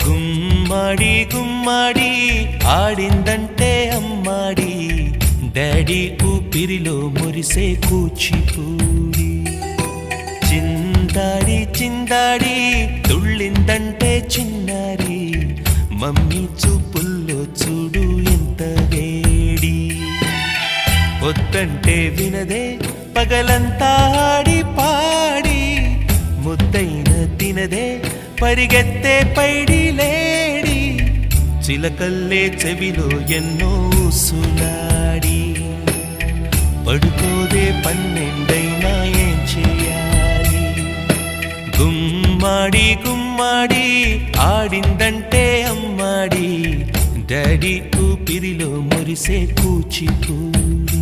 గుమ్మడి గుమ్మడి ఆడిందంటే అమ్మాడి daddy ఊపిరిలో మురిసే కూచిపూడి చిందాడి చిందాడి తుళ్ళిందంటే చిన్నారి మమ్మీ చూపుల్లో చూడు ఎంత వేడి వద్దంటే వినదే పగలంతా ఆడి పాడి ముద్దైన తినదే పరిగెత్తే పైడి లేడి చిలకల్లే చెవిలో ఎన్నో సులాడి పడుకోదే పన్నెండైనా ఏం చేయాలి గుమ్మాడి గుమ్మాడి ఆడిందంటే అమ్మాడి డాడీ ఊపిరిలో మురిసే కూచిపూడి